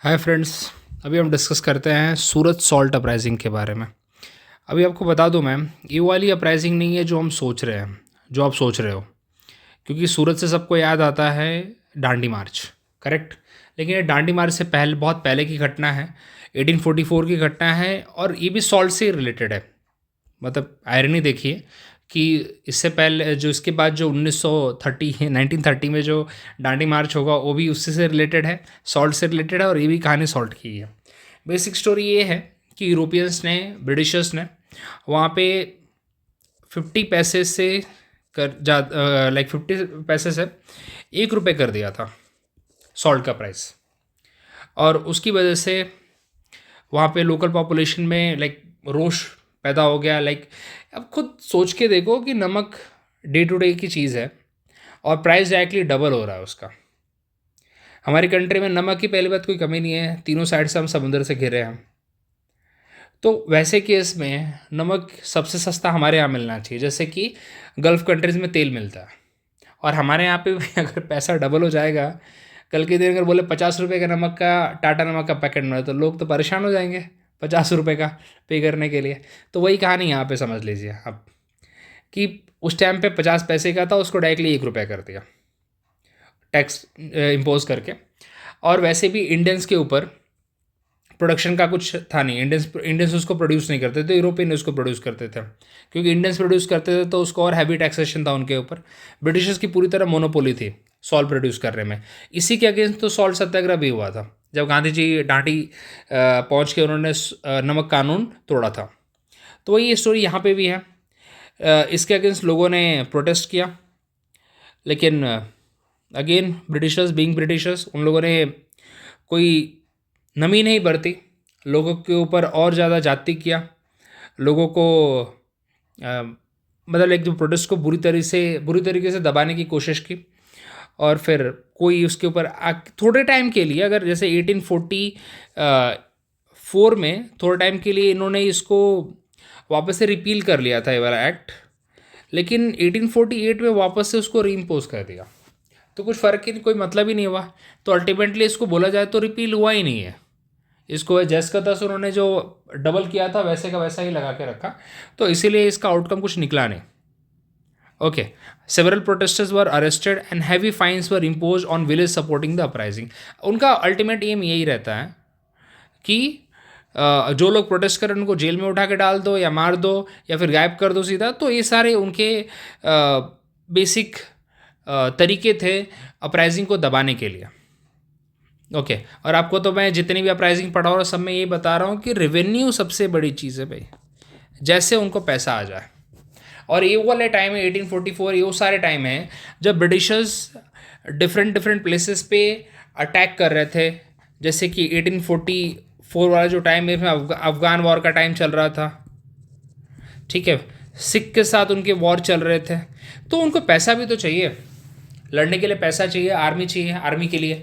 Hi friends. अभी हम discuss करते हैं सूरत सॉल्ट अपराइजिंग के बारे में। अभी आपको बता दूं मैम, ये वाली अपराइजिंग नहीं है जो हम सोच रहे हैं, जो आप सोच रहे हो। क्योंकि सूरत से सबको याद आता है डांडी मार्च, करेक्ट। लेकिन ये डांडी मार्च से पहले, बहुत पहले की घटना है, 1844 की घटना है, और ये भी सॉल्ट से रिलेटेड है। मतलब आयरनी देखिए कि इससे पहले जो, इसके बाद जो 1930 1930 में जो डांडी मार्च होगा वो भी उससे से रिलेटेड है, सॉल्ट से रिलेटेड है, और ये भी कहानी सॉल्ट की है। बेसिक स्टोरी ये है कि यूरोपियंस ने, ब्रिटिशर्स ने वहाँ पे 50 पैसे से कर जा लाइक 50 पैसे से 1 रुपये कर दिया था सॉल्ट का प्राइस। और उसकी वजह से वहाँ पे लोकल पॉपुलेशन में लाइक रोष पैदा हो गया। लाइक अब खुद सोच के देखो कि नमक डे टू डे की चीज़ है और प्राइस डायरेक्टली डबल हो रहा है उसका। हमारी कंट्री में नमक की पहली बात कोई कमी नहीं है, तीनों साइड से हम समुद्र से घिरे हैं। तो वैसे केस में नमक सबसे सस्ता हमारे यहाँ मिलना चाहिए, जैसे कि गल्फ़ कंट्रीज़ में तेल मिलता है। और हमारे यहाँ पे भी अगर पैसा डबल हो जाएगा, कल के दिन अगर बोले 50 रुपये का नमक का, टाटा नमक का पैकेट मिला, तो लोग तो परेशान हो जाएंगे 50 रुपये का पे करने के लिए। तो वही कहानी यहाँ पे समझ लीजिए आप, कि उस टाइम पे 50 पैसे का था, उसको डायरेक्टली 1 रुपये कर दिया टैक्स इम्पोज करके। और वैसे भी इंडियंस के ऊपर प्रोडक्शन का कुछ था नहीं, इंडियंस उसको प्रोड्यूस नहीं करते थे, यूरोपियन उसको प्रोड्यूस करते थे। क्योंकि इंडियंस प्रोड्यूस करते थे तो उसको और हैवी टैक्सेशन था उनके ऊपर। ब्रिटिशर्स की पूरी तरह मोनोपोली थी सॉल्ट प्रोड्यूस करने में। इसी के अगेंस्ट तो सॉल्ट सत्याग्रह भी हुआ था, जब गांधी जी डांडी पहुंच के उन्होंने नमक कानून तोड़ा था। तो वही स्टोरी यहाँ पे भी है। इसके अगेंस्ट लोगों ने प्रोटेस्ट किया, लेकिन अगेन ब्रिटिशर्स बीइंग ब्रिटिशर्स, उन लोगों ने कोई नमी नहीं बरती, लोगों के ऊपर और ज़्यादा जाति किया। लोगों को मतलब एक जो प्रोटेस्ट को बुरी तरीके से दबाने की कोशिश की। और फिर कोई उसके ऊपर थोड़े टाइम के लिए, अगर जैसे 1844 में थोड़े टाइम के लिए इन्होंने इसको वापस से रिपील कर लिया था ये वाला एक्ट, लेकिन 1848 में वापस से उसको रीइम्पोज कर दिया। तो कुछ फ़र्क ही नहीं, कोई मतलब ही नहीं हुआ। तो अल्टीमेटली इसको बोला जाए तो रिपील हुआ ही नहीं है। इसको जैस का तस उन्होंने जो डबल किया था वैसे का वैसा ही लगा के रखा। तो इसीलिए इसका आउटकम कुछ निकला नहीं। Okay, several protesters were arrested and heavy fines were impose on village supporting the uprising. उनका अल्टीमेट एम यही रहता है कि जो लोग प्रोटेस्ट करें उनको जेल में उठा के डाल दो या मार दो या फिर गायब कर दो सीधा। तो ये सारे उनके बेसिक तरीके थे अपराइजिंग को दबाने के लिए। ओके, और आपको तो मैं जितनी भी अपराइजिंग पढ़ा और सब में ये बता रहा हूँ कि रेवेन्यू सबसे बड़ी चीज़ है भाई, जैसे उनको पैसा आ जाए। और ये वाले टाइम है 1844, ये वो सारे टाइम है जब ब्रिटिशर्स डिफरेंट डिफरेंट प्लेसेस पे अटैक कर रहे थे। जैसे कि 1844 वाला जो टाइम है, अफगान वॉर का टाइम चल रहा था, ठीक है। सिख के साथ उनके वॉर चल रहे थे। तो उनको पैसा भी तो चाहिए, लड़ने के लिए पैसा चाहिए, आर्मी चाहिए आर्मी के लिए।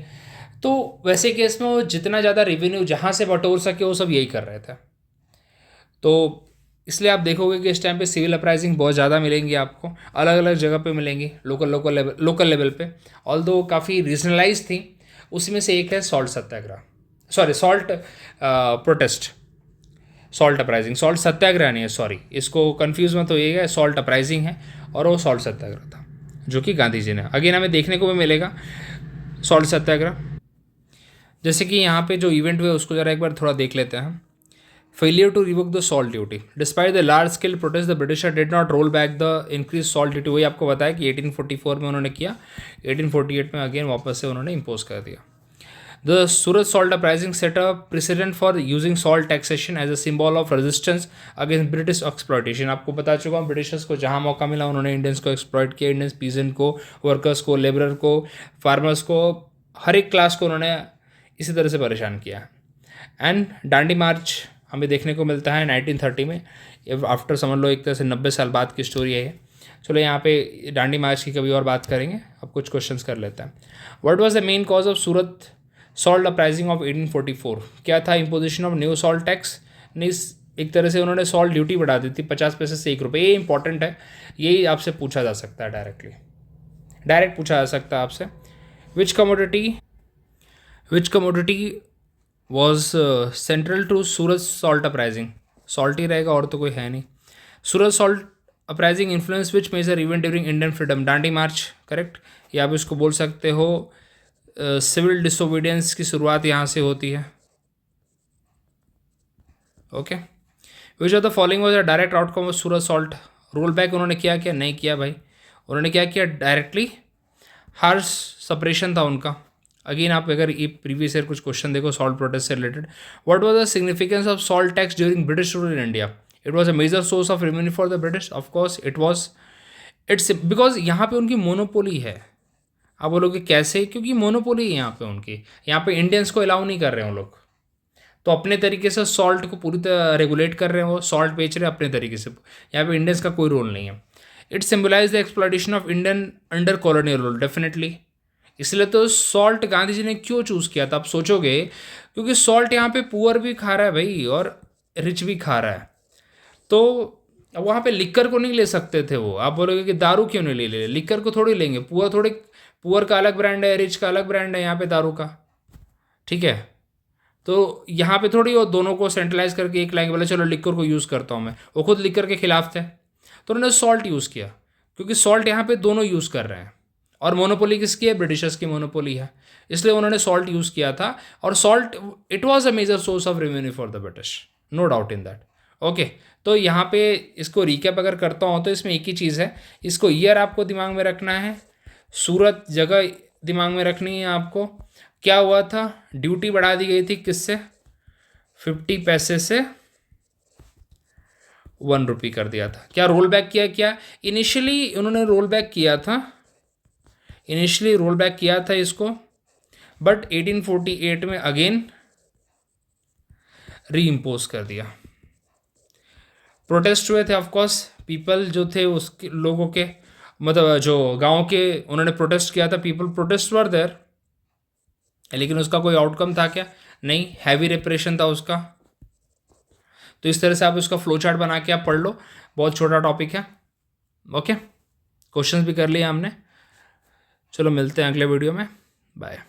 तो वैसे केस में वो जितना ज़्यादा रेवेन्यू जहाँ से बटोर सके वो सब यही कर रहे थे। तो इसलिए आप देखोगे कि इस टाइम पे सिविल अपराइजिंग बहुत ज़्यादा मिलेंगी आपको, अलग अलग जगह पे मिलेंगी, लोकल लेवल पे। ऑल दो काफ़ी रीजनलाइज थी। उसी में से एक है salt Satyagraha, sorry salt protest, salt uprising. Salt Satyagraha नहीं है, सॉरी, इसको कन्फ्यूज़ मत होइएगा, सॉल्ट अपराइजिंग है और वो सॉल्ट सत्याग्रह था जो कि गांधी जी ने, अगेन हमें देखने को भी मिलेगा सॉल्ट सत्याग्रह। जैसे कि यहाँ पे जो इवेंट हुए उसको ज़रा एक बार थोड़ा देख लेते हैं। Failure to revoke the salt duty despite the large scale protest, the britisher did not roll back the increase salt duty. वही आपको बताया कि 1844 में उन्होंने किया, 1848 में अगेन वापस से उन्होंने इम्पोज कर दिया। The Surat salt uprising set a precedent for using salt taxation as a symbol of resistance against British exploitation. आपको बता चुका हूँ, ब्रिटिशर्स को जहाँ मौका मिला उन्होंने इंडियंस को एक्सप्लॉयट किया, इंडियंस पीजेंट को, वर्कर्स को, लेबरर को, फार्मर्स को, हर एक क्लास को उन्होंने इसी तरह से परेशान किया। एंड डांडी मार्च हमें देखने को मिलता है 1930 में, आफ्टर समझ लो एक तरह से 90 साल बाद की स्टोरी है ये। चलो यहाँ पे डांडी मार्च की कभी और बात करेंगे, अब कुछ क्वेश्चंस कर लेते हैं। What was the main cause of Surat salt uprising of 1844? क्या था? Imposition of new salt tax. नहीं, एक तरह से उन्होंने सॉल्ट ड्यूटी बढ़ा दी थी 50 पैसे से 1 रुपये। ये इंपॉर्टेंट है, यही आपसे पूछा जा सकता है डायरेक्ट पूछा जा सकता है आपसे। Which commodity was central to Suraj salt uprising. Salt ही रहेगा और तो कोई है नहीं. Suraj salt uprising influence which major event during Indian freedom. Dandi march, correct. या आप इसको बोल सकते हो सिविल डिसोबीडियंस की शुरुआत यहाँ से होती है. Okay. Which of the following was a direct outcome of Suraj salt. Roll back उन्होंने किया क्या? नहीं किया भाई. उन्होंने क्या किया? डायरेक्टली हार्श सेपरेशन था उनका. अगेन आप अगर ये प्रीवियस ईयर कुछ क्वेश्चन देखो सॉल्ट प्रोटेस्ट से related. What was the significance of salt tax during British rule in India? It was a major source of revenue for the British. Of course it was. It's because यहाँ पे उनकी monopoly है. आप बोलोगे कैसे? क्योंकि monopoly है यहाँ पे उनकी. यहाँ पे इंडियंस को अलाउ नहीं कर रहे हैं वो लोग. तो अपने तरीके से सॉल्ट को पूरी तरह रेगुलेट कर रहे हैं. वो सॉल्ट बेच रहे हैं अपने तरीके से. यहाँ पे इंडियंस का कोई रोल नहीं है. It symbolize the exploitation of Indian under colonial rule. Definitely. इसलिए तो सॉल्ट गांधी जी ने क्यों चूज़ किया था आप सोचोगे? क्योंकि सॉल्ट यहाँ पे पुअर भी खा रहा है भाई और रिच भी खा रहा है. तो वहाँ पे लिक्कर को नहीं ले सकते थे वो. आप बोलोगे कि दारू क्यों नहीं ले लिक्कर को थोड़ी लेंगे. पुअर का अलग ब्रांड है, रिच का अलग ब्रांड है यहाँ पे दारू का. ठीक है. तो यहाँ पे थोड़ी वो दोनों को सेंट्रलाइज करके एक लाइन बोले चलो लिक्कर को यूज़ करता हूँ मैं. वो खुद लिक्कर के खिलाफ थे तो उन्होंने सॉल्ट यूज़ किया. क्योंकि सॉल्ट यहाँ पे दोनों यूज़ कर रहे हैं. और मोनोपोली किसकी है? ब्रिटिशर्स की मोनोपोली है. इसलिए उन्होंने सॉल्ट यूज़ किया था. और salt it was a major source of revenue for the British. No doubt in that. Okay. तो यहाँ पे इसको रिकैप अगर करता हूँ तो इसमें एक ही चीज़ है. इसको ईयर आपको दिमाग में रखना है. सूरत जगह दिमाग में रखनी है आपको. क्या हुआ था? ड्यूटी बढ़ा दी गई थी किससे? 50 पैसे से 1 रुपये कर दिया था. क्या रोल बैक किया? क्या इनिशियली उन्होंने रोल बैक किया था. इनिशियली रोल बैक किया था इसको. बट 1848 में अगेन री इम्पोज कर दिया. प्रोटेस्ट हुए थे ऑफकोर्स. पीपल जो थे उसके लोगों के मतलब जो गांव के उन्होंने प्रोटेस्ट किया था. People protest were there. लेकिन उसका कोई आउटकम था क्या? नहीं. हैवी रिप्रेशन था उसका. तो इस तरह से आप उसका फ्लो चार्ट बना के आप पढ़ लो. बहुत छोटा टॉपिक है. ओके. क्वेश्चंस भी कर लिए हमने. चलो मिलते हैं अगले वीडियो में. बाय.